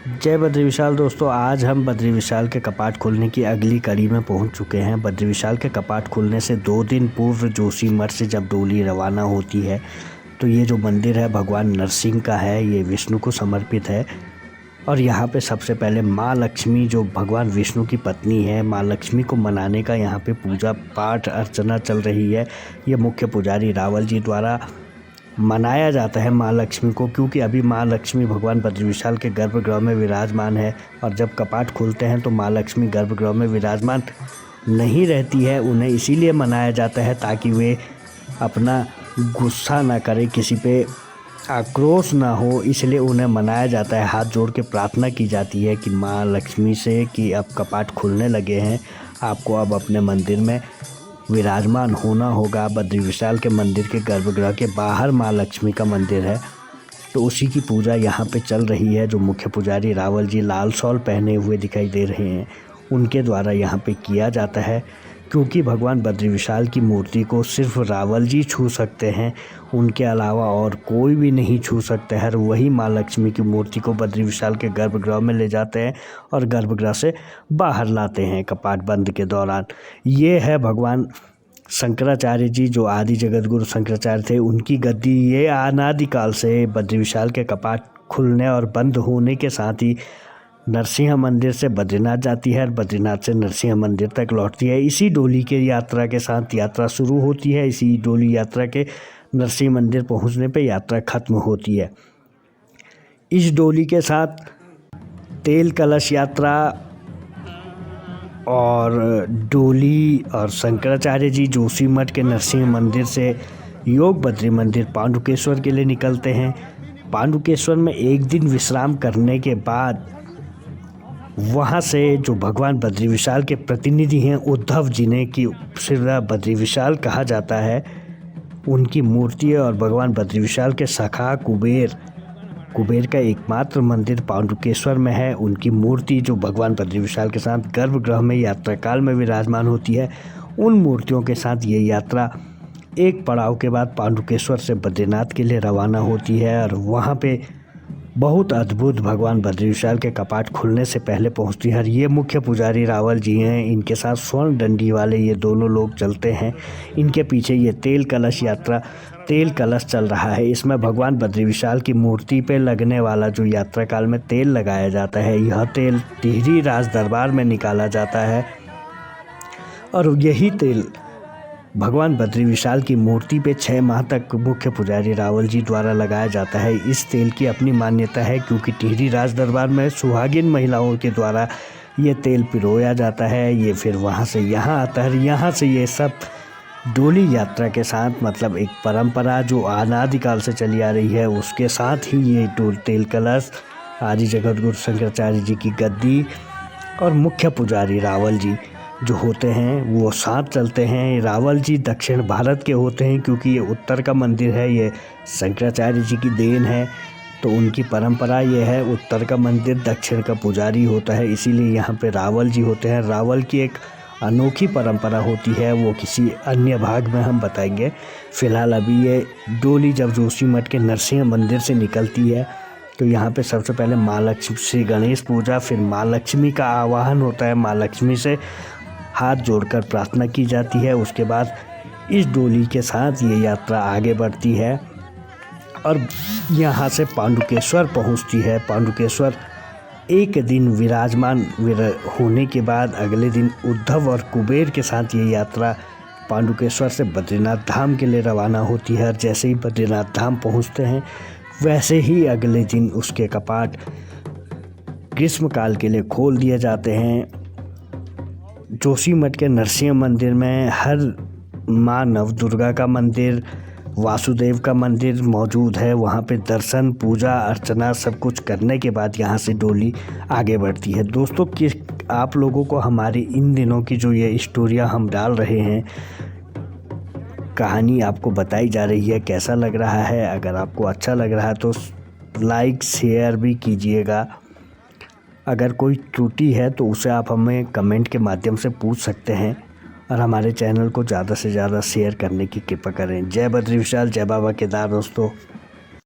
जय बद्री विशाल दोस्तों, आज हम बद्री विशाल के कपाट खुलने की अगली कड़ी में पहुंच चुके हैं। बद्री विशाल के कपाट खुलने से 2 दिन पूर्व जोशीमठ से जब डोली रवाना होती है तो ये जो मंदिर है भगवान नरसिंह का है, ये विष्णु को समर्पित है। और यहाँ पे सबसे पहले माँ लक्ष्मी जो भगवान विष्णु की पत्नी है, माँ लक्ष्मी को मनाने का यहाँ पे पूजा पाठ अर्चना चल रही है। ये मुख्य पुजारी रावल जी द्वारा मनाया जाता है माँ लक्ष्मी को, क्योंकि अभी माँ लक्ष्मी भगवान बद्री विशाल के गर्भगृह में विराजमान है। और जब कपाट खुलते हैं तो माँ लक्ष्मी गर्भगृह में विराजमान नहीं रहती है। उन्हें इसीलिए मनाया जाता है ताकि वे अपना गुस्सा ना करें, किसी पे आक्रोश ना हो, इसलिए उन्हें मनाया जाता है। हाथ जोड़ के प्रार्थना की जाती है कि माँ लक्ष्मी से कि अब कपाट खुलने लगे हैं, आपको अब अपने मंदिर में विराजमान होना होगा। बद्री विशाल के मंदिर के गर्भगृह के बाहर माँ लक्ष्मी का मंदिर है, तो उसी की पूजा यहाँ पे चल रही है। जो मुख्य पुजारी रावल जी लाल शॉल पहने हुए दिखाई दे रहे हैं, उनके द्वारा यहाँ पे किया जाता है। क्योंकि भगवान बद्री विशाल की मूर्ति को सिर्फ रावल जी छू सकते हैं, उनके अलावा और कोई भी नहीं छू सकता है। वही माँ लक्ष्मी की मूर्ति को बद्री विशाल के गर्भगृह में ले जाते हैं और गर्भगृह से बाहर लाते हैं कपाट बंद के दौरान। ये है भगवान शंकराचार्य जी, जो आदि जगत गुरु शंकराचार्य थे, उनकी गद्दी। ये अनादिकाल से बद्री विशाल के कपाट खुलने और बंद होने के साथ ही नरसिंह मंदिर से बद्रीनाथ जाती है और बद्रीनाथ से नरसिंह मंदिर तक लौटती है। इसी डोली के यात्रा के साथ यात्रा शुरू होती है। इसी डोली यात्रा के नरसिंह मंदिर पहुंचने पे यात्रा खत्म होती है। इस डोली के साथ तेल कलश यात्रा और डोली और शंकराचार्य जी जोशीमठ के नरसिंह मंदिर से योग बद्री मंदिर पांडुकेश्वर के लिए निकलते हैं। पांडुकेश्वर में एक दिन विश्राम करने के बाद वहाँ से जो भगवान बद्री विशाल के प्रतिनिधि हैं उद्धव जी ने, कि सिर्फ बद्री विशाल कहा जाता है, उनकी मूर्ति है। और भगवान बद्री विशाल के सखा कुबेर का एकमात्र मंदिर पांडुकेश्वर में है। उनकी मूर्ति जो भगवान बद्री विशाल के साथ गर्भगृह में यात्रा काल में विराजमान होती है, उन मूर्तियों के साथ ये यात्रा एक पड़ाव के बाद पांडुकेश्वर से बद्रीनाथ के लिए रवाना होती है। और वहाँ पे बहुत अद्भुत भगवान बद्री विशाल के कपाट खुलने से पहले पहुंचती है। ये मुख्य पुजारी रावल जी हैं, इनके साथ स्वर्ण डंडी वाले ये दोनों लोग चलते हैं। इनके पीछे ये तेल कलश चल रहा है। इसमें भगवान बद्री विशाल की मूर्ति पे लगने वाला जो यात्रा काल में तेल लगाया जाता है, यह तेल टिहरी राज दरबार में निकाला जाता है। और यही तेल भगवान बद्री विशाल की मूर्ति पे 6 माह तक मुख्य पुजारी रावल जी द्वारा लगाया जाता है। इस तेल की अपनी मान्यता है, क्योंकि टिहरी राज दरबार में सुहागिन महिलाओं के द्वारा ये तेल पिरोया जाता है। ये फिर वहाँ से यहाँ आता है। यहाँ से ये सब डोली यात्रा के साथ, मतलब एक परंपरा जो अनादिकाल से चली आ रही है, उसके साथ ही ये तेल कलश आदि जगत गुरु शंकराचार्य जी की गद्दी और मुख्य पुजारी रावल जी जो होते हैं वो साथ चलते हैं। रावल जी दक्षिण भारत के होते हैं, क्योंकि ये उत्तर का मंदिर है, ये शंकराचार्य जी की देन है। तो उनकी परंपरा ये है, उत्तर का मंदिर दक्षिण का पुजारी होता है, इसीलिए यहाँ पे रावल जी होते हैं। रावल की एक अनोखी परंपरा होती है, वो किसी अन्य भाग में हम बताएंगे। फ़िलहाल अभी ये डोली जब जोशीमठ के नरसिंह मंदिर से निकलती है तो यहाँ पे सबसे पहले माँ लक्ष्मी से गणेश पूजा, फिर माँ लक्ष्मी का आवाहन होता है। माँ लक्ष्मी से हाथ जोड़कर प्रार्थना की जाती है। उसके बाद इस डोली के साथ ये यात्रा आगे बढ़ती है और यहाँ से पांडुकेश्वर पहुँचती है। पांडुकेश्वर एक दिन विराजमान होने के बाद अगले दिन उद्धव और कुबेर के साथ ये यात्रा पांडुकेश्वर से बद्रीनाथ धाम के लिए रवाना होती है। और जैसे ही बद्रीनाथ धाम पहुँचते हैं, वैसे ही अगले दिन उसके कपाट ग्रीष्मकाल के लिए खोल दिए जाते हैं। जोशीमठ के नरसिंह मंदिर में हर माँ नवदुर्गा का मंदिर, वासुदेव का मंदिर मौजूद है। वहाँ पे दर्शन पूजा अर्चना सब कुछ करने के बाद यहाँ से डोली आगे बढ़ती है। दोस्तों, कि आप लोगों को हमारी इन दिनों की जो ये स्टोरियाँ हम डाल रहे हैं, कहानी आपको बताई जा रही है, कैसा लग रहा है? अगर आपको अच्छा लग रहा है तो लाइक शेयर भी कीजिएगा। अगर कोई त्रुटि है तो उसे आप हमें कमेंट के माध्यम से पूछ सकते हैं। और हमारे चैनल को ज़्यादा से ज़्यादा शेयर करने की कृपा करें। जय बद्री विशाल, जय बाबा केदार दोस्तों।